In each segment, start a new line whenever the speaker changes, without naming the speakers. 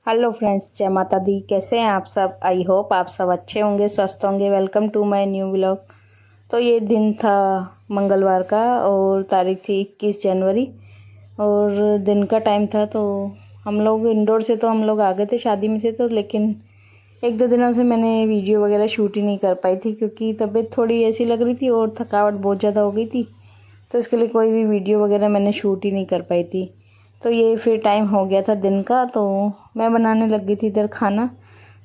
Hello friends, जय माता दी। कैसे हैं आप सब? आई होप आप सब अच्छे होंगे, स्वस्थ होंगे। Welcome to my new vlog. तो ये दिन था मंगलवार का और तारीख थी 21 जनवरी और दिन का टाइम था। तो हम लोग इंडोर से तो हम लोग आ गए थे शादी में से, तो लेकिन एक दो दिनों से मैंने वीडियो वगैरह शूट ही नहीं कर पाई थी क्योंकि तबीयत थोड़ी ऐसी लग रही थी और थकावट बहुत ज़्यादा हो गई थी। तो इसके लिए कोई भी वीडियो वगैरह मैंने शूट ही नहीं कर पाई थी। तो ये फिर टाइम हो गया था दिन का, तो मैं बनाने लग गई थी इधर खाना।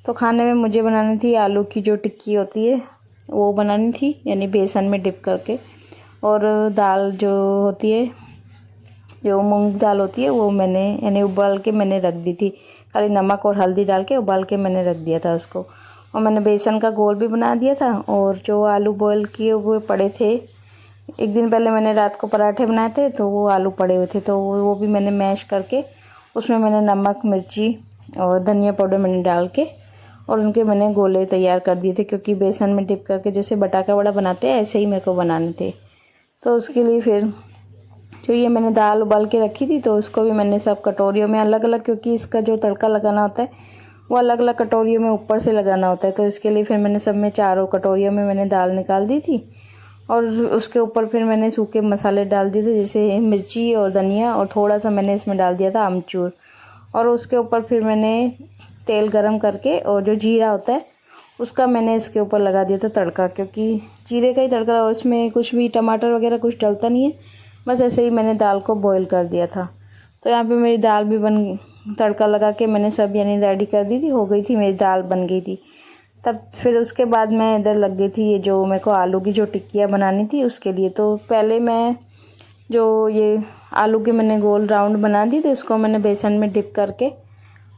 तो खाने में मुझे बनानी थी आलू की जो टिक्की होती है वो बनानी थी, यानी बेसन में डिप करके। और दाल जो होती है, जो मूंग दाल होती है, वो मैंने यानी उबाल के मैंने रख दी थी। खाली नमक और हल्दी डाल के उबाल के मैंने रख दिया था उसको। और मैंने बेसन का घोल भी बना दिया था। और जो आलू बॉयल किए हुए पड़े थे, एक दिन पहले मैंने रात को पराठे बनाए थे, तो वो आलू पड़े हुए थे, तो वो भी मैंने मैश करके उसमें मैंने नमक, मिर्ची और धनिया पाउडर मैंने डाल के और उनके मैंने गोले तैयार कर दिए थे। क्योंकि बेसन में डिप करके जैसे बटाका वड़ा बनाते हैं ऐसे ही मेरे को बनाने थे। तो उसके लिए फिर जो ये मैंने दाल उबाल के रखी थी, तो उसको भी मैंने सब कटोरियों में अलग अलग, क्योंकि इसका जो तड़का लगाना होता है वो अलग अलग कटोरियों में ऊपर से लगाना होता है। तो इसके लिए फिर मैंने सब में चारों कटोरियों में मैंने दाल निकाल दी थी। और उसके ऊपर फिर मैंने सूखे मसाले डाल दिए थे, जैसे मिर्ची और धनिया, और थोड़ा सा मैंने इसमें डाल दिया था अमचूर। और उसके ऊपर फिर मैंने तेल गरम करके और जो जीरा होता है उसका मैंने इसके ऊपर लगा दिया था तड़का, क्योंकि जीरे का ही तड़का, और इसमें कुछ भी टमाटर वगैरह कुछ डलता नहीं है। बस ऐसे ही मैंने दाल को बॉईल कर दिया था। तो यहाँ पे मेरी दाल भी तड़का लगा के मैंने सब यानी रेडी कर दी थी, हो गई थी मेरी दाल, बन गई थी। तब फिर उसके बाद मैं इधर लग गई थी ये जो मेरे को आलू की जो टिक्कियाँ बनानी थी उसके लिए। तो पहले मैं जो ये आलू के मैंने गोल राउंड बना दी थी, उसको मैंने बेसन में डिप करके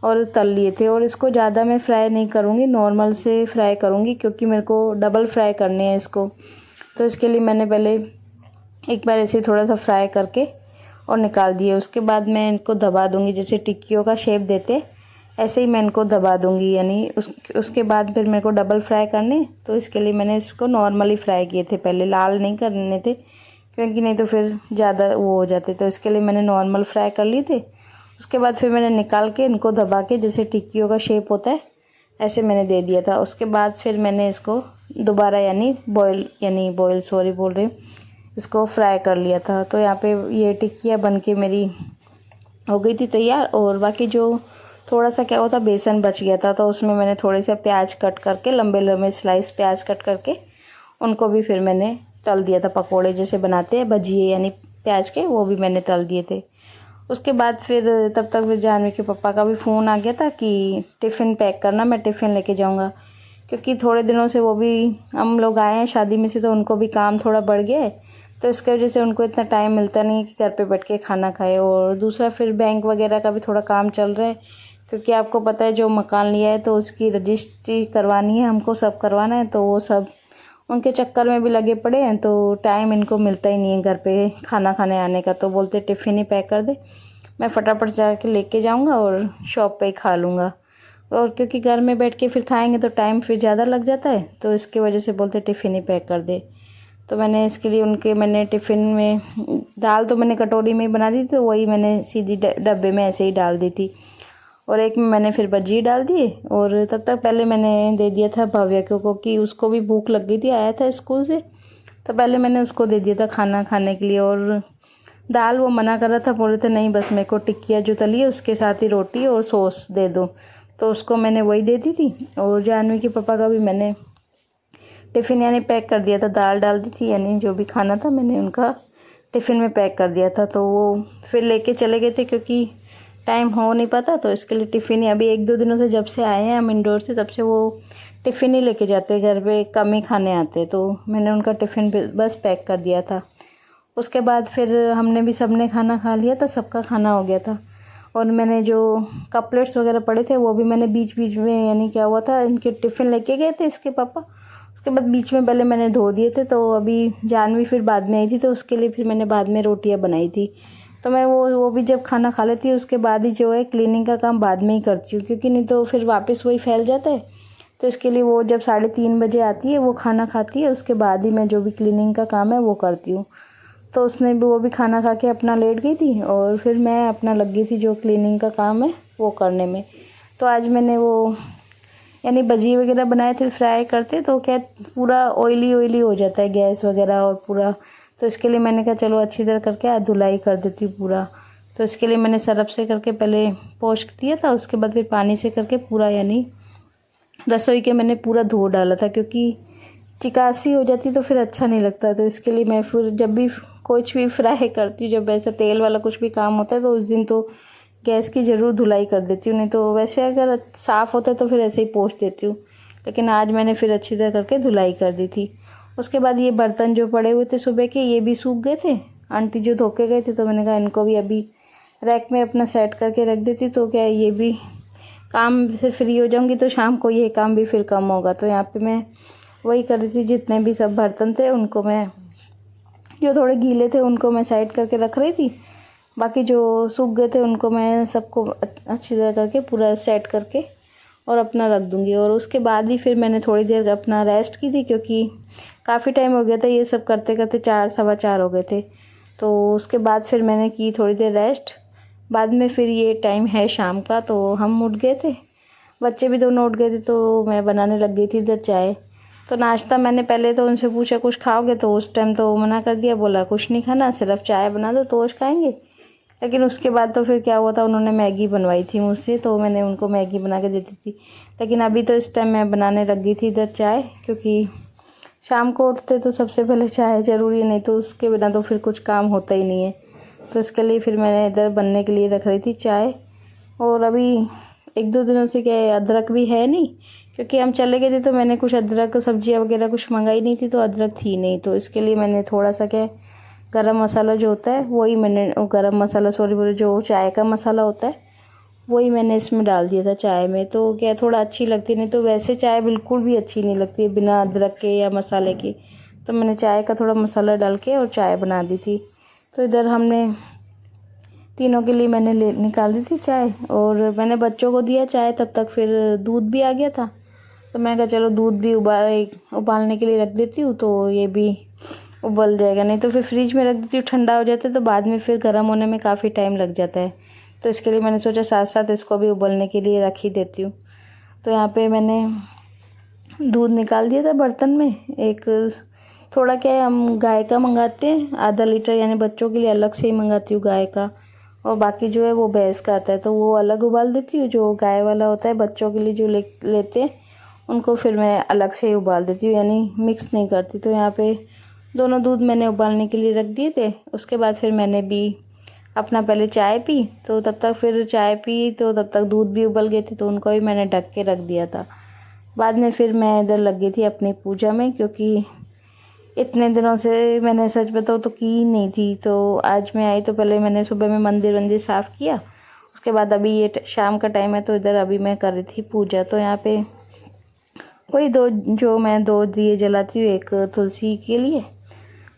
और तल लिए थे। और इसको ज़्यादा मैं फ्राई नहीं करूँगी, नॉर्मल से फ्राई करूँगी, क्योंकि मेरे को डबल फ्राई करने हैं इसको। तो इसके लिए मैंने पहले एक बार ऐसे थोड़ा सा फ्राई करके और निकाल दिए। उसके बाद मैं इनको दबा दूँगी, जैसे टिक्कियों का शेप देते ऐसे ही मैं इनको दबा दूँगी। यानी उसके बाद फिर मेरे को डबल फ्राई करने, तो इसके लिए मैंने इसको नॉर्मली फ्राई किए थे, पहले लाल नहीं करने थे, क्योंकि नहीं तो फिर ज़्यादा वो हो जाते। तो इसके लिए मैंने नॉर्मल फ्राई कर लिए थे। उसके बाद फिर मैंने निकाल के इनको दबा के, जैसे टिक्कियों का शेप होता है ऐसे मैंने दे दिया था। उसके बाद फिर मैंने इसको दोबारा यानी बॉयल सॉरी बोल रही हूँ, इसको फ्राई कर लिया था। तो यहाँ पे ये टिक्कियाँ बन के मेरी हो गई थी तैयार। और बाकी जो थोड़ा सा क्या होता बेसन बच गया था, तो उसमें मैंने थोड़े से प्याज कट करके, लंबे लंबे स्लाइस प्याज कट करके उनको भी फिर मैंने तल दिया था। पकोड़े जैसे बनाते हैं भजिए यानी प्याज के, वो भी मैंने तल दिए थे। उसके बाद फिर तब तक फिर जानवी के पापा का भी फ़ोन आ गया था कि टिफ़िन पैक करना, मैं टिफ़िन लेके जाऊंगा। क्योंकि थोड़े दिनों से वो भी, हम लोग आए हैं शादी में से, तो उनको भी काम थोड़ा बढ़ गया है। तो इसकी वजह से उनको इतना टाइम मिलता नहीं है कि घर पे बैठ के खाना खाए। और दूसरा फिर बैंक वगैरह का भी थोड़ा काम चल रहा है, क्योंकि आपको पता है जो मकान लिया है तो उसकी रजिस्ट्री करवानी है, हमको सब करवाना है। तो वो सब उनके चक्कर में भी लगे पड़े हैं, तो टाइम इनको मिलता ही नहीं है घर पे खाना खाने आने का। तो बोलते टिफ़िन ही पैक कर दे, मैं फटाफट जाके लेके जाऊंगा और शॉप पे ही खा लूँगा। और क्योंकि घर में बैठ के फिर खाएंगे तो टाइम फिर ज़्यादा लग जाता है, तो इसकी वजह से बोलते टिफ़िन ही पैक कर दे। तो मैंने इसके लिए मैंने टिफ़िन में दाल तो मैंने कटोरी में ही बना दी थी, तो वही मैंने सीधी डब्बे में ऐसे ही डाल दी थी। और एक में मैंने फिर भजी डाल दिए। और तब तक पहले मैंने दे दिया था भव्य को, क्योंकि उसको भी भूख लग गई थी, आया था स्कूल से, तो पहले मैंने उसको दे दिया था खाना खाने के लिए। और दाल वो मना कर रहा था, बोल रहे थे नहीं बस मेरे को टिक्कियाँ जो तली है उसके साथ ही रोटी और सॉस दे दो, तो उसको मैंने वही दे दी थी। और जानवी के पापा का भी मैंने टिफ़िन यानी पैक कर दिया था, दाल डाल दी थी, यानी जो भी खाना था मैंने उनका टिफ़िन में पैक कर दिया था। तो वो फिर लेके चले गए थे, क्योंकि टाइम हो नहीं पाता। तो इसके लिए टिफ़िन ही अभी एक दो दिनों से, जब से आए हैं हम इंडोर से, तब से वो टिफ़िन ही लेके जाते, घर पे कम ही खाने आते। तो मैंने उनका टिफ़िन बस पैक कर दिया था। उसके बाद फिर हमने भी सबने खाना खा लिया था, सबका खाना हो गया था। और मैंने जो कपलेट्स वगैरह पड़े थे वो भी मैंने बीच बीच में, यानी क्या हुआ था, इनके टिफ़िन लेके गए थे इसके पापा, उसके बाद बीच में पहले मैंने धो दिए थे। तो अभी जानवी फिर बाद में आई थी, तो उसके लिए फिर मैंने बाद में रोटियां बनाई थी। तो मैं वो भी जब खाना खा लेती हूँ उसके बाद ही जो है क्लीनिंग का काम बाद में ही करती हूँ, क्योंकि नहीं तो फिर वापस वही फैल जाता है। तो इसके लिए वो जब 3:30 बजे आती है, वो खाना खाती है, उसके बाद ही मैं जो भी क्लीनिंग का काम है वो करती हूँ। तो उसने भी, वो भी खाना खा के अपना लेट गई थी, और फिर मैं अपना लग गई थी जो क्लीनिंग का काम है वो करने में। तो आज मैंने वो यानी भजी वगैरह बनाए थे फ्राई करते, तो क्या पूरा ऑयली ऑयली हो जाता है गैस वगैरह और पूरा, तो इसके लिए मैंने कहा चलो अच्छी तरह करके आज धुलाई कर देती हूँ पूरा। तो इसके लिए मैंने सरफ से करके पहले वॉश दिया था, उसके बाद फिर पानी से करके पूरा यानी रसोई के मैंने पूरा धो डाला था, क्योंकि चिकासी हो जाती तो फिर अच्छा नहीं लगता। तो इसके लिए मैं फिर जब भी कुछ भी फ्राई करती हूँ, जब ऐसा तेल वाला कुछ भी काम होता है तो उस दिन तो गैस की ज़रूर धुलाई कर देती हूँ, नहीं तो वैसे अगर साफ़ होता है तो फिर ऐसे ही पोंछ देती हूँ। लेकिन आज मैंने फिर अच्छी तरह करके धुलाई कर दी थी। उसके बाद ये बर्तन जो पड़े हुए थे सुबह के, ये भी सूख गए थे, आंटी जो धो के गए थे, तो मैंने कहा इनको भी अभी रैक में अपना सेट करके रख देती, तो क्या ये भी काम से फ्री हो जाऊंगी, तो शाम को ये काम भी फिर कम होगा। तो यहाँ पे मैं वही कर रही थी, जितने भी सब बर्तन थे उनको मैं, जो थोड़े गीले थे उनको मैं साइड करके रख रही थी, बाकी जो सूख गए थे उनको मैं सबको अच्छी तरह करके पूरा सेट करके और अपना रख दूँगी। और उसके बाद ही फिर मैंने थोड़ी देर अपना रेस्ट की थी, क्योंकि काफ़ी टाइम हो गया था ये सब करते करते, 4 सवा 4 हो गए थे। तो उसके बाद फिर मैंने की थोड़ी देर रेस्ट। बाद में फिर ये टाइम है शाम का, तो हम उठ गए थे, बच्चे भी दोनों उठ गए थे, तो मैं बनाने लग गई थी इधर चाय। तो नाश्ता मैंने पहले तो उनसे पूछा कुछ खाओगे, तो उस टाइम तो मना कर दिया, बोला कुछ नहीं खाना, सिर्फ चाय बना दो तोश खाएंगे। लेकिन उसके बाद तो फिर क्या हुआ था, उन्होंने मैगी बनवाई थी मुझसे, तो मैंने उनको मैगी बना के देती थी। लेकिन अभी तो इस टाइम मैं बनाने लग गई थी इधर चाय, क्योंकि शाम को उठते तो सबसे पहले चाय ज़रूरी है, नहीं तो उसके बिना तो फिर कुछ काम होता ही नहीं है। तो इसके लिए फिर मैंने इधर बनने के लिए रख रही थी चाय। और अभी 1-2 दिनों से क्या है, अदरक भी है नहीं, क्योंकि हम चले गए थे, तो मैंने कुछ अदरक सब्जियां वगैरह कुछ मंगाई नहीं थी, तो अदरक थी नहीं। तो इसके लिए मैंने थोड़ा सा क्या गरम मसाला जो होता है वही मैंने, गरम मसाला सॉरी, जो चाय का मसाला होता है वही मैंने इसमें डाल दिया था चाय में। तो क्या थोड़ा अच्छी लगती, नहीं तो वैसे चाय बिल्कुल भी अच्छी नहीं लगती है बिना अदरक के या मसाले के। तो मैंने चाय का थोड़ा मसाला डाल के और चाय बना दी थी। तो इधर हमने तीनों के लिए मैंने निकाल दी थी चाय, और मैंने बच्चों को दिया चाय, तब तक फिर दूध भी आ गया था। तो मैंने कहा चलो दूध भी उबालने के लिए रख देती हूँ, तो ये भी उबल जाएगा, नहीं तो फिर फ्रिज में रख देती हूँ, ठंडा हो जाता है, तो बाद में फिर गर्म होने में काफ़ी टाइम लग जाता है। तो इसके लिए मैंने सोचा साथ साथ इसको भी उबलने के लिए रख ही देती हूँ। तो यहाँ पे मैंने दूध निकाल दिया था बर्तन में। एक थोड़ा क्या है, हम गाय का मंगाते हैं आधा लीटर, यानी बच्चों के लिए अलग से ही मंगाती हूँ गाय का, और बाकी जो है वो भैंस का आता है, तो वो अलग उबाल देती हूँ। जो गाय वाला होता है बच्चों के लिए जो लेते हैं उनको फिर मैं अलग से ही उबाल देती हूँ, यानी मिक्स नहीं करती। तो यहाँ पे दोनों दूध मैंने उबालने के लिए रख दिए थे। उसके बाद फिर मैंने भी अपना पहले चाय पी, तो तब तक फिर चाय पी तो तब तक दूध भी उबल गए थे, तो उनको भी मैंने ढक के रख दिया था। बाद में फिर मैं इधर लग गई थी अपनी पूजा में, क्योंकि इतने दिनों से मैंने सच बताऊँ तो की ही नहीं थी। तो आज मैं आई तो पहले मैंने सुबह में मंदिर साफ़ किया, उसके बाद अभी ये शाम का टाइम है, तो इधर अभी मैं कर रही थी पूजा। तो यहाँ पे वही दो दिए जलाती हूँ, एक तुलसी के लिए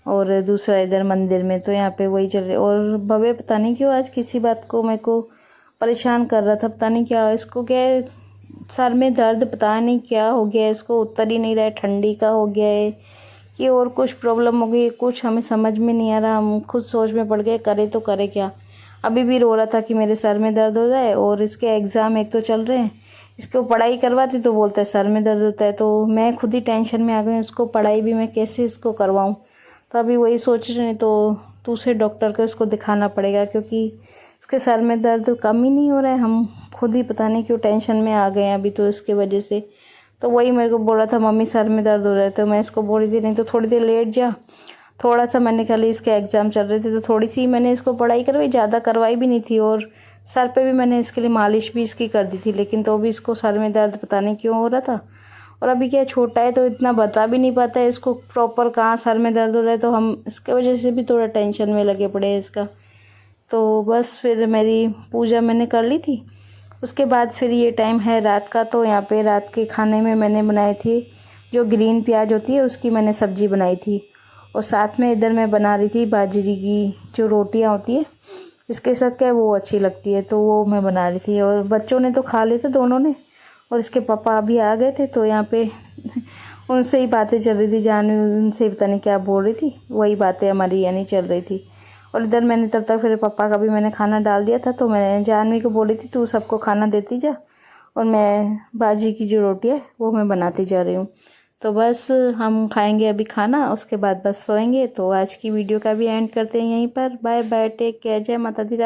और दूसरा इधर मंदिर में। तो यहाँ पे वही चल रहे। और भव्य पता नहीं क्यों आज किसी बात को मेरे को परेशान कर रहा था, पता नहीं क्या इसको, क्या सर में दर्द, पता नहीं क्या हो गया इसको, उतर ही नहीं रहा है, ठंडी का हो गया है कि और कुछ प्रॉब्लम हो गई, कुछ हमें समझ में नहीं आ रहा। हम खुद सोच में पड़ गए करे तो करे क्या। अभी भी रो रहा था कि मेरे सर में दर्द हो जाए, और इसके एग्ज़ाम एक तो चल रहे हैं, इसको पढ़ाई करवाती तो बोलते हैं सर में दर्द होता है। तो मैं खुद ही टेंशन में आ गई, उसको पढ़ाई भी मैं कैसे इसको करवाऊँ। तो अभी वही सोच रहे हैं, तो दूसरे डॉक्टर को इसको दिखाना पड़ेगा, क्योंकि इसके सर में दर्द कम ही नहीं हो रहा है। हम खुद ही पता नहीं क्यों टेंशन में आ गए हैं अभी तो इसके वजह से। तो वही मेरे को बोल रहा था मम्मी सर में दर्द हो रहा है, तो मैं इसको बोल रही थी नहीं तो थोड़ी देर लेट जा। थोड़ा सा मैंने खाली इसके एग्ज़ाम चल रहे थे तो थोड़ी सी मैंने इसको पढ़ाई करवाई, ज़्यादा करवाई भी नहीं थी। और सर पे भी मैंने इसके लिए मालिश भी इसकी कर दी थी, लेकिन तो भी इसको सर में दर्द पता नहीं क्यों हो रहा था। और अभी क्या छोटा है तो इतना बता भी नहीं पाता है इसको प्रॉपर कहाँ सर में दर्द हो रहा है, तो हम इसके वजह से भी थोड़ा टेंशन में लगे पड़े हैं इसका। तो बस फिर मेरी पूजा मैंने कर ली थी। उसके बाद फिर ये टाइम है रात का, तो यहाँ पे रात के खाने में मैंने बनाई थी जो ग्रीन प्याज होती है उसकी मैंने सब्ज़ी बनाई थी, और साथ में इधर मैं बना रही थी बाजरे की जो रोटियाँ होती है, इसके साथ क्या वो अच्छी लगती है, तो वो मैं बना रही थी। और बच्चों ने तो खा लिए थे दोनों ने, और इसके पापा अभी आ गए थे, तो यहाँ पे उनसे ही बातें चल रही थी, जाने उनसे पता नहीं क्या बोल रही थी, वही बातें हमारी यानी चल रही थी। और इधर मैंने तब तक फिर पापा का भी मैंने खाना डाल दिया था, तो मैं जानवी को बोली थी तू सबको खाना देती जा, और मैं बाजी की जो रोटी है वो मैं बनाती जा रही हूँ। तो बस हम खाएंगे अभी खाना, उसके बाद बस सोएंगे। तो आज की वीडियो का भी एंड करते हैं यहीं पर। बाय बाय, टेक केयर, जय माता दी।